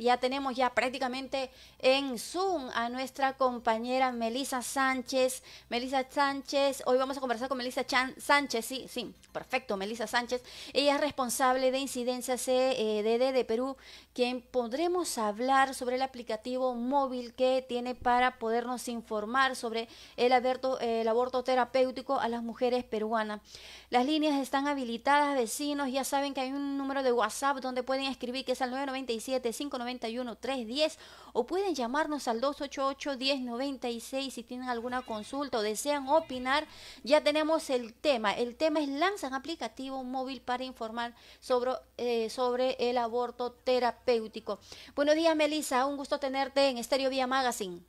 ya tenemos ya prácticamente en Zoom a nuestra compañera Melissa Sánchez. Melissa Sánchez, hoy vamos a conversar con Melissa Sánchez, sí, sí, perfecto, Melissa Sánchez. Ella es responsable de incidencia CDD de Perú, quien podremos hablar sobre el aplicativo móvil que tiene para podernos informar sobre el aborto terapéutico a las mujeres peruanas. Las líneas están habilitadas, vecinos, ya saben que hay un número de WhatsApp donde pueden escribir, que es al 997-591-310, o pueden llamarnos al 288-1096 si tienen alguna consulta o desean opinar. Ya tenemos el tema es lanzan aplicativo móvil para informar sobre el aborto terapéutico. Buenos días, Melissa, un gusto tenerte en Estéreo Vía Magazine.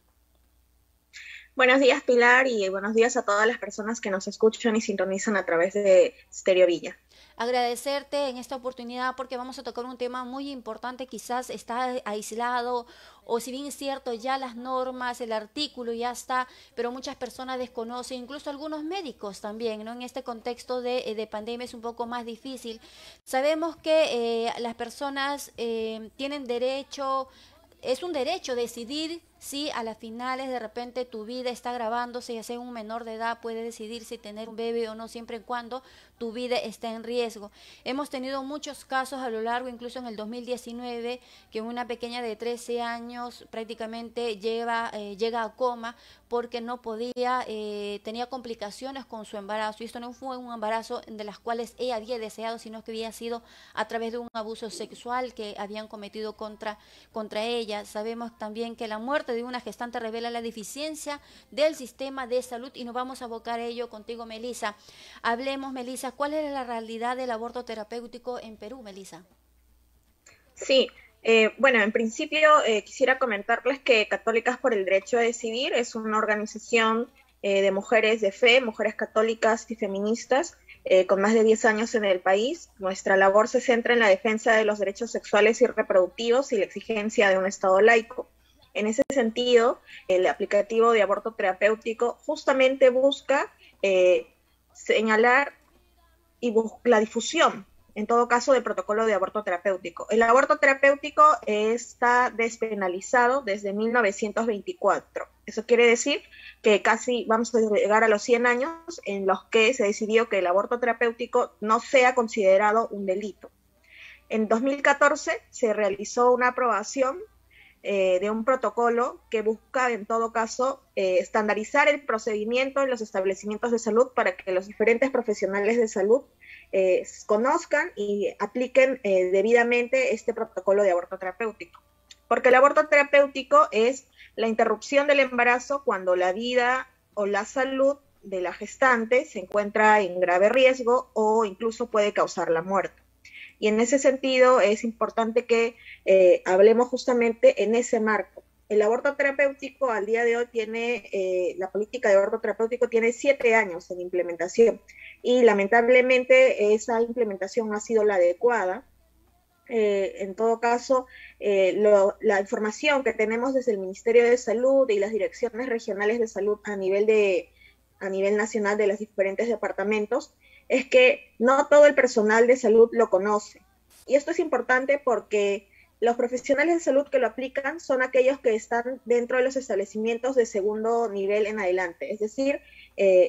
Buenos días, Pilar, y buenos días a todas las personas que nos escuchan y sintonizan a través de Stereo Villa. Agradecerte en esta oportunidad porque vamos a tocar un tema muy importante, quizás está aislado o si bien es cierto ya las normas, el artículo ya está, pero muchas personas desconocen, incluso algunos médicos también, ¿no? En este contexto de pandemia es un poco más difícil. Sabemos que las personas tienen derecho, es un derecho decidir si a las finales de repente tu vida está grabándose, ya sea un menor de edad puede decidir si tener un bebé o no, siempre y cuando tu vida esté en riesgo. Hemos tenido muchos casos a lo largo, incluso en el 2019, que una pequeña de 13 años prácticamente llega a coma porque no podía, tenía complicaciones con su embarazo, y esto no fue un embarazo de las cuales ella había deseado, sino que había sido a través de un abuso sexual que habían cometido contra ella. Sabemos también que la muerte de una gestante revela la deficiencia del sistema de salud y nos vamos a abocar a ello contigo, Melissa. Hablemos, Melissa, ¿cuál es la realidad del aborto terapéutico en Perú, Melissa? Sí, bueno, en principio quisiera comentarles que Católicas por el Derecho a Decidir es una organización de mujeres de fe, mujeres católicas y feministas, con más de 10 años en el país. Nuestra labor se centra en la defensa de los derechos sexuales y reproductivos y la exigencia de un Estado laico. En ese sentido, el aplicativo de aborto terapéutico justamente busca señalar y la difusión, en todo caso, del protocolo de aborto terapéutico. El aborto terapéutico está despenalizado desde 1924. Eso quiere decir que casi vamos a llegar a los 100 años en los que se decidió que el aborto terapéutico no sea considerado un delito. En 2014 se realizó una aprobación de un protocolo que busca, en todo caso, estandarizar el procedimiento en los establecimientos de salud para que los diferentes profesionales de salud conozcan y apliquen debidamente este protocolo de aborto terapéutico. Porque el aborto terapéutico es la interrupción del embarazo cuando la vida o la salud de la gestante se encuentra en grave riesgo o incluso puede causar la muerte. Y en ese sentido es importante que hablemos justamente en ese marco. El aborto terapéutico al día de hoy tiene, la política de aborto terapéutico tiene 7 años en implementación y lamentablemente esa implementación no ha sido la adecuada. En todo caso, la información que tenemos desde el Ministerio de Salud y las direcciones regionales de salud a nivel nacional de los diferentes departamentos es que no todo el personal de salud lo conoce. Y esto es importante porque los profesionales de salud que lo aplican son aquellos que están dentro de los establecimientos de segundo nivel en adelante, es decir,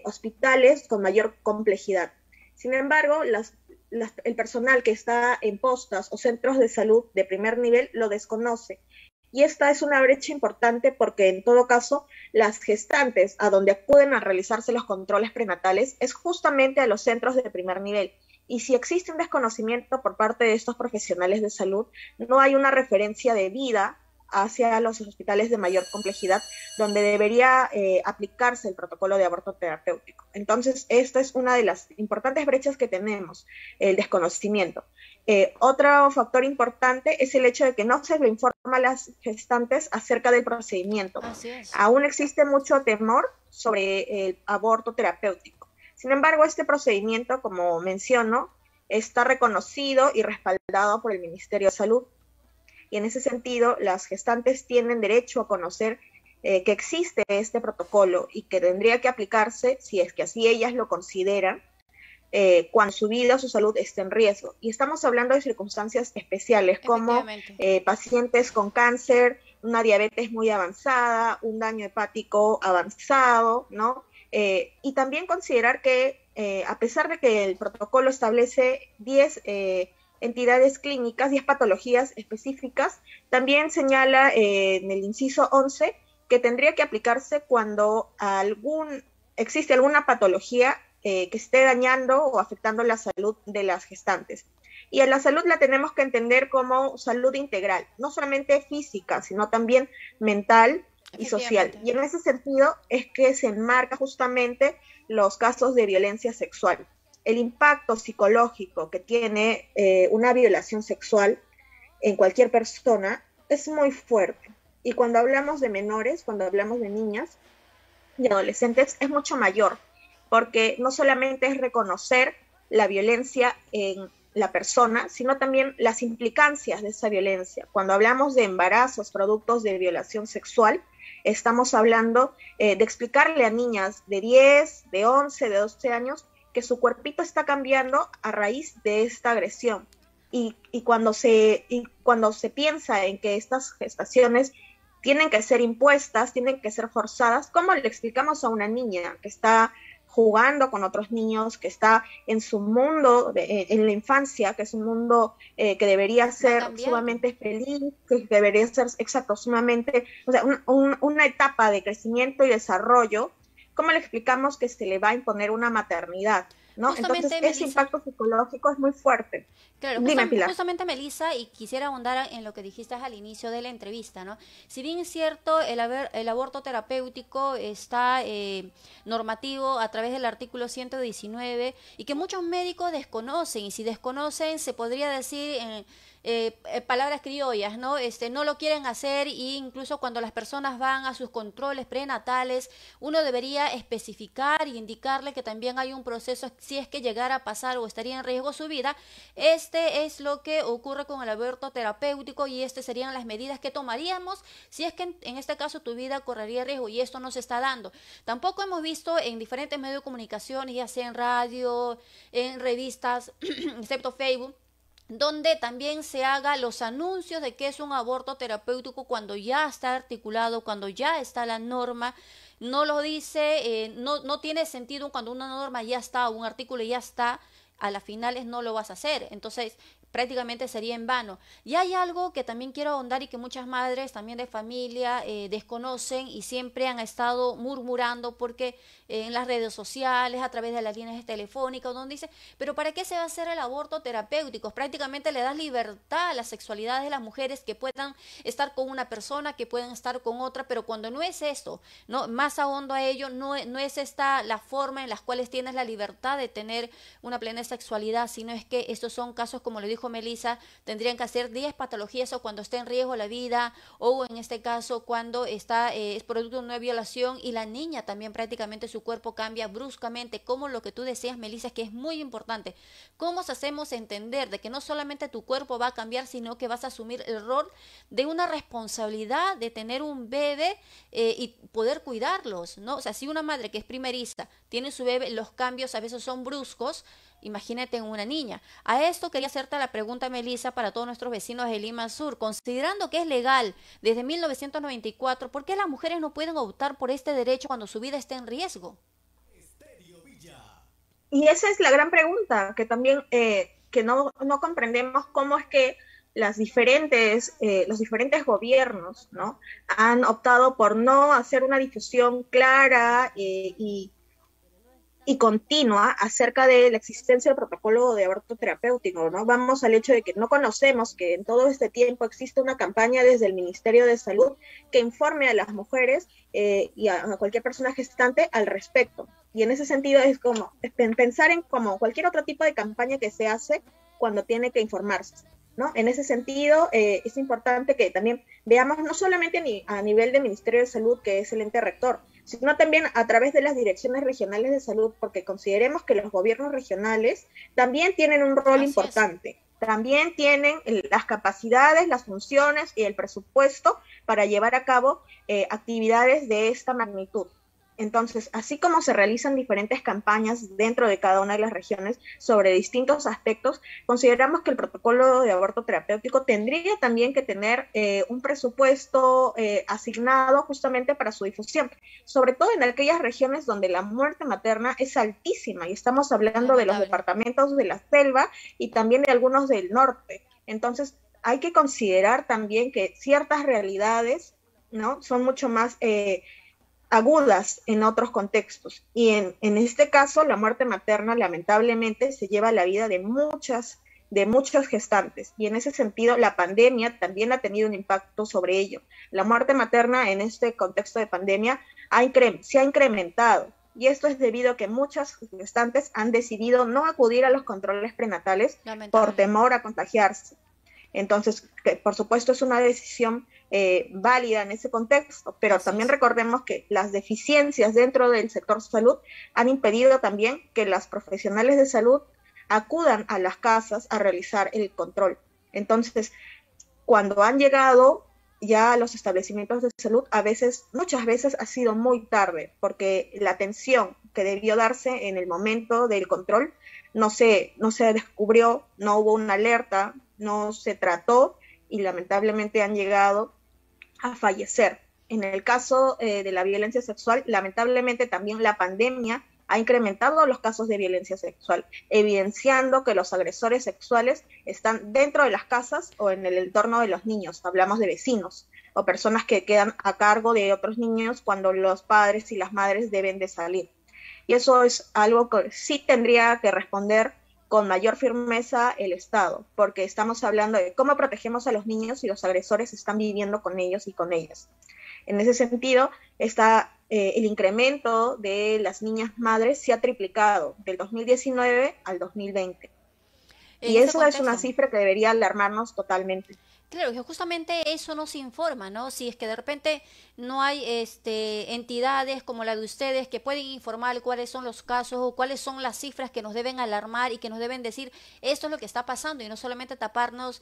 hospitales con mayor complejidad. Sin embargo, el personal que está en postas o centros de salud de primer nivel lo desconoce. Y esta es una brecha importante porque, en todo caso, las gestantes a donde acuden a realizarse los controles prenatales es justamente a los centros de primer nivel. Y si existe un desconocimiento por parte de estos profesionales de salud, no hay una referencia debida hacia los hospitales de mayor complejidad, donde debería aplicarse el protocolo de aborto terapéutico. Entonces, esta es una de las importantes brechas que tenemos, el desconocimiento. Otro factor importante es el hecho de que no se le informa a las gestantes acerca del procedimiento. Así es. Aún existe mucho temor sobre el aborto terapéutico. Sin embargo, este procedimiento, como menciono, está reconocido y respaldado por el Ministerio de Salud. Y en ese sentido, las gestantes tienen derecho a conocer que existe este protocolo y que tendría que aplicarse, si es que así ellas lo consideran, cuando su vida o su salud esté en riesgo. Y estamos hablando de circunstancias especiales como pacientes con cáncer, una diabetes muy avanzada, un daño hepático avanzado, ¿no? Y también considerar que a pesar de que el protocolo establece 10 entidades clínicas, 10 patologías específicas, también señala en el inciso 11 que tendría que aplicarse cuando existe alguna patología que esté dañando o afectando la salud de las gestantes. Y a la salud la tenemos que entender como salud integral, no solamente física, sino también mental y social. Y en ese sentido es que se enmarca justamente los casos de violencia sexual. El impacto psicológico que tiene una violación sexual en cualquier persona es muy fuerte. Y cuando hablamos de menores, cuando hablamos de niñas y adolescentes, es mucho mayor, porque no solamente es reconocer la violencia en la persona, sino también las implicancias de esa violencia. Cuando hablamos de embarazos, productos de violación sexual, estamos hablando de explicarle a niñas de 10, de 11, de 12 años que su cuerpito está cambiando a raíz de esta agresión. Y cuando se piensa en que estas gestaciones tienen que ser impuestas, tienen que ser forzadas, ¿cómo le explicamos a una niña que está jugando con otros niños, que está en su mundo, en la infancia, que es un mundo que debería ser sumamente feliz, que debería ser, exacto, sumamente, o sea, una etapa de crecimiento y desarrollo? ¿Cómo le explicamos que se le va a imponer una maternidad? ¿No? Entonces, ese impacto psicológico es muy fuerte. Claro, justamente, Melissa, y quisiera ahondar en lo que dijiste al inicio de la entrevista, ¿no? Si bien es cierto, el aborto terapéutico está normativo a través del artículo 119 y que muchos médicos desconocen, y si desconocen se podría decir palabras criollas, ¿no? No lo quieren hacer, e incluso cuando las personas van a sus controles prenatales, uno debería especificar y indicarle que también hay un proceso, si es que llegara a pasar o estaría en riesgo su vida. Este es lo que ocurre con el aborto terapéutico y estas serían las medidas que tomaríamos si es que en este caso tu vida correría riesgo, y esto no se está dando. Tampoco hemos visto en diferentes medios de comunicación, ya sea en radio, en revistas, excepto Facebook, donde también se haga los anuncios de que es un aborto terapéutico cuando ya está articulado, cuando ya está la norma. No lo dice, no tiene sentido cuando una norma ya está, un artículo ya está, a las finales no lo vas a hacer. Entonces, prácticamente sería en vano. Y hay algo que también quiero ahondar y que muchas madres también de familia desconocen y siempre han estado murmurando porque en las redes sociales, a través de las líneas telefónicas, donde dice, pero ¿para qué se va a hacer el aborto terapéutico? Prácticamente le das libertad a la sexualidad de las mujeres, que puedan estar con una persona, que puedan estar con otra, pero cuando no es esto, no, más ahondo a ello, no es esta la forma en las cuales tienes la libertad de tener una plena sexualidad, sino es que estos son casos, como le dijo Melissa, tendrían que hacer 10 patologías o cuando esté en riesgo la vida, o en este caso cuando está es producto de una violación y la niña también prácticamente su cuerpo cambia bruscamente, como lo que tú decías, Melissa, que es muy importante. ¿Cómo nos hacemos entender de que no solamente tu cuerpo va a cambiar, sino que vas a asumir el rol de una responsabilidad de tener un bebé y poder cuidarlos, ¿no? O sea, si una madre que es primeriza tiene su bebé, los cambios a veces son bruscos. Imagínate en una niña. A esto quería hacerte la pregunta, Melissa, para todos nuestros vecinos de Lima Sur. Considerando que es legal desde 1994, ¿por qué las mujeres no pueden optar por este derecho cuando su vida está en riesgo? Y esa es la gran pregunta, que también que no comprendemos cómo es que los diferentes gobiernos, ¿no?, han optado por no hacer una difusión clara y continua acerca de la existencia del protocolo de aborto terapéutico, ¿no? Vamos al hecho de que no conocemos que en todo este tiempo existe una campaña desde el Ministerio de Salud que informe a las mujeres y a cualquier persona gestante al respecto. Y en ese sentido es como pensar en como cualquier otro tipo de campaña que se hace cuando tiene que informarse, ¿no? En ese sentido, es importante que también veamos no solamente a nivel del Ministerio de Salud, que es el ente rector, sino también a través de las direcciones regionales de salud, porque consideremos que los gobiernos regionales también tienen un rol importante. También tienen las capacidades, las funciones y el presupuesto para llevar a cabo actividades de esta magnitud. Entonces, así como se realizan diferentes campañas dentro de cada una de las regiones sobre distintos aspectos, consideramos que el protocolo de aborto terapéutico tendría también que tener un presupuesto asignado justamente para su difusión, sobre todo en aquellas regiones donde la muerte materna es altísima, y estamos hablando de los Lamentable. departamentos de la selva y también de algunos del norte. Entonces, hay que considerar también que ciertas realidades, ¿no?, son mucho más agudas en otros contextos. Y en este caso, la muerte materna lamentablemente se lleva la vida de muchas gestantes. Y en ese sentido, la pandemia también ha tenido un impacto sobre ello. La muerte materna en este contexto de pandemia se ha incrementado. Y esto es debido a que muchas gestantes han decidido no acudir a los controles prenatales por Lamentable. temor a contagiarse. Entonces, por supuesto, es una decisión válida en ese contexto, pero Así también es. recordemos que las deficiencias dentro del sector salud han impedido también que las profesionales de salud acudan a las casas a realizar el control. Entonces, cuando han llegado ya a los establecimientos de salud, muchas veces ha sido muy tarde, porque la atención que debió darse en el momento del control no se descubrió, no hubo una alerta, no se trató, y lamentablemente han llegado a fallecer. En el caso de la violencia sexual, lamentablemente también la pandemia ha incrementado los casos de violencia sexual, evidenciando que los agresores sexuales están dentro de las casas o en el entorno de los niños. Hablamos de vecinos o personas que quedan a cargo de otros niños cuando los padres y las madres deben de salir. Y eso es algo que sí tendría que responder con mayor firmeza el Estado, porque estamos hablando de cómo protegemos a los niños si los agresores están viviendo con ellos y con ellas. En ese sentido, el incremento de las niñas madres se ha triplicado del 2019 al 2020. En Y ese eso es una contexto. cifra que debería alarmarnos totalmente. Claro, que justamente eso nos informa, ¿no? Si es que de repente no hay entidades como la de ustedes que pueden informar cuáles son los casos o cuáles son las cifras que nos deben alarmar y que nos deben decir esto es lo que está pasando, y no solamente taparnos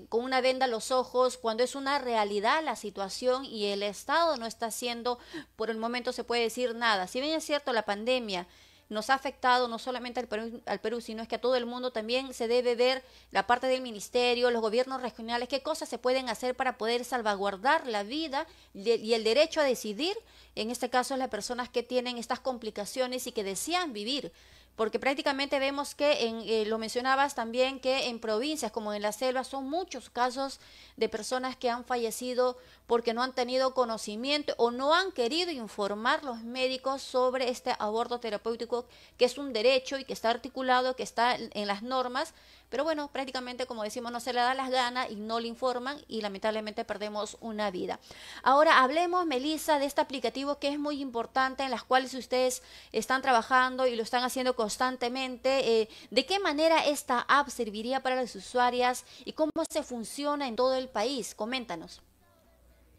con una venda los ojos cuando es una realidad la situación y el Estado no está haciendo, por el momento se puede decir nada. Si bien es cierto, la pandemia nos ha afectado no solamente al Perú, sino es que a todo el mundo también se debe ver la parte del ministerio, los gobiernos regionales, qué cosas se pueden hacer para poder salvaguardar la vida y el derecho a decidir, en este caso las personas que tienen estas complicaciones y que desean vivir. Porque prácticamente vemos que, lo mencionabas también, que en provincias como en la selva son muchos casos de personas que han fallecido porque no han tenido conocimiento o no han querido informar los médicos sobre este aborto terapéutico, que es un derecho y que está articulado, que está en las normas, pero bueno, prácticamente como decimos, no se le da las ganas y no le informan y lamentablemente perdemos una vida. Ahora hablemos, Melissa, de este aplicativo que es muy importante, en las cuales ustedes están trabajando y lo están haciendo constantemente. ¿De qué manera esta app serviría para las usuarias y cómo se funciona en todo el país? Coméntanos.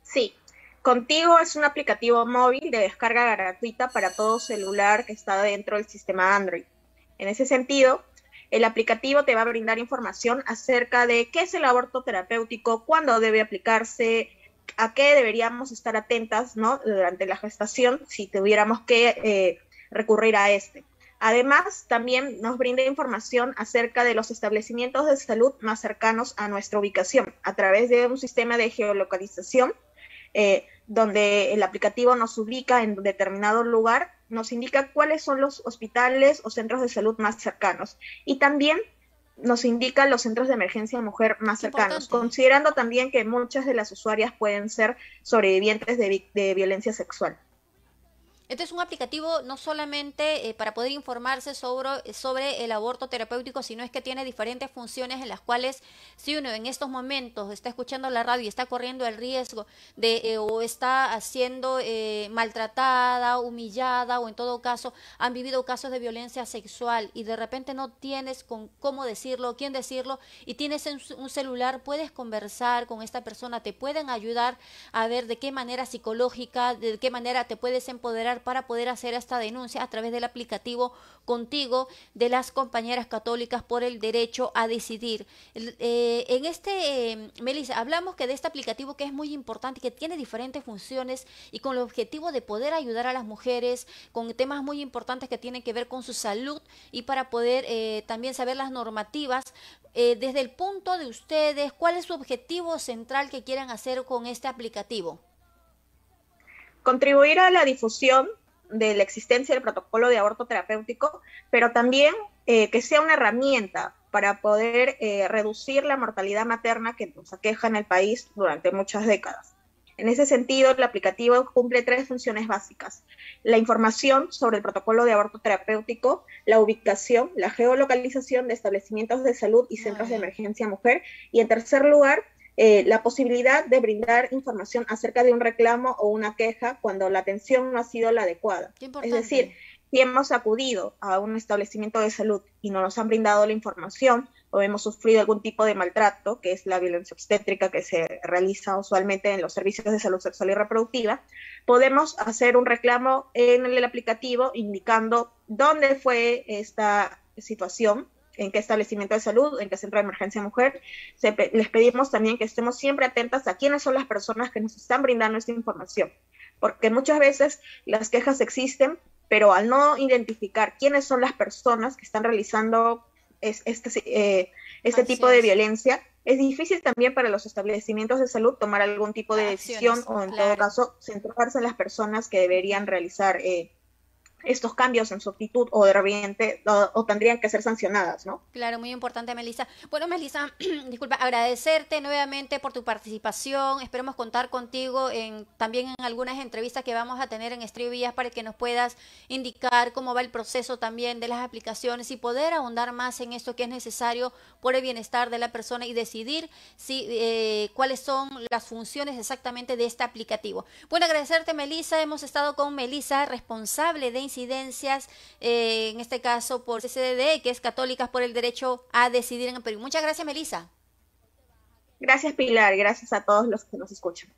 Sí, Contigo es un aplicativo móvil de descarga gratuita para todo celular que está dentro del sistema Android. En ese sentido, el aplicativo te va a brindar información acerca de qué es el aborto terapéutico, cuándo debe aplicarse, a qué deberíamos estar atentas, ¿no?, durante la gestación si tuviéramos que recurrir a este. Además, también nos brinda información acerca de los establecimientos de salud más cercanos a nuestra ubicación a través de un sistema de geolocalización, donde el aplicativo nos ubica en determinado lugar, nos indica cuáles son los hospitales o centros de salud más cercanos, y también nos indica los centros de emergencia de mujer más Qué cercanos, importante. considerando también que muchas de las usuarias pueden ser sobrevivientes de violencia sexual. Este es un aplicativo no solamente para poder informarse sobre el aborto terapéutico, sino es que tiene diferentes funciones en las cuales si uno en estos momentos está escuchando la radio y está corriendo el riesgo de o está siendo maltratada, humillada, o en todo caso han vivido casos de violencia sexual y de repente no tienes con cómo decirlo, quién decirlo, y tienes un celular, puedes conversar con esta persona, te pueden ayudar a ver de qué manera psicológica, de qué manera te puedes empoderar registrar para poder hacer esta denuncia a través del aplicativo Contigo de las compañeras católicas por el derecho a decidir. Melissa, hablamos que de este aplicativo que es muy importante y que tiene diferentes funciones y con el objetivo de poder ayudar a las mujeres con temas muy importantes que tienen que ver con su salud y para poder también saber las normativas. Desde el punto de ustedes, ¿cuál es su objetivo central que quieran hacer con este aplicativo? Contribuir a la difusión de la existencia del protocolo de aborto terapéutico, pero también que sea una herramienta para poder reducir la mortalidad materna que nos aqueja en el país durante muchas décadas. En ese sentido, el aplicativo cumple 3 funciones básicas: la información sobre el protocolo de aborto terapéutico, la ubicación, la geolocalización de establecimientos de salud y centros de emergencia mujer, y en tercer lugar, la posibilidad de brindar información acerca de un reclamo o una queja cuando la atención no ha sido la adecuada. Es decir, si hemos acudido a un establecimiento de salud y no nos han brindado la información o hemos sufrido algún tipo de maltrato, que es la violencia obstétrica que se realiza usualmente en los servicios de salud sexual y reproductiva, podemos hacer un reclamo en el aplicativo indicando dónde fue esta situación, en qué establecimiento de salud, en qué centro de emergencia mujer. Les pedimos también que estemos siempre atentas a quiénes son las personas que nos están brindando esta información, porque muchas veces las quejas existen, pero al no identificar quiénes son las personas que están realizando este tipo de violencia, es difícil también para los establecimientos de salud tomar algún tipo de decisión o en todo caso centrarse en las personas que deberían realizar estos cambios en su actitud o de repente o tendrían que ser sancionadas, ¿no? Claro, muy importante, Melissa. Bueno, Melissa, disculpa, agradecerte nuevamente por tu participación. Esperemos contar contigo también en algunas entrevistas que vamos a tener en Estrella Villas para que nos puedas indicar cómo va el proceso también de las aplicaciones y poder ahondar más en esto que es necesario por el bienestar de la persona y decidir cuáles son las funciones exactamente de este aplicativo. Bueno, agradecerte, Melissa. Hemos estado con Melissa, responsable de incidencias, en este caso por CCDD, que es Católicas por el Derecho a Decidir en el Perú. Muchas gracias, Melissa. Gracias, Pilar, y gracias a todos los que nos escuchan.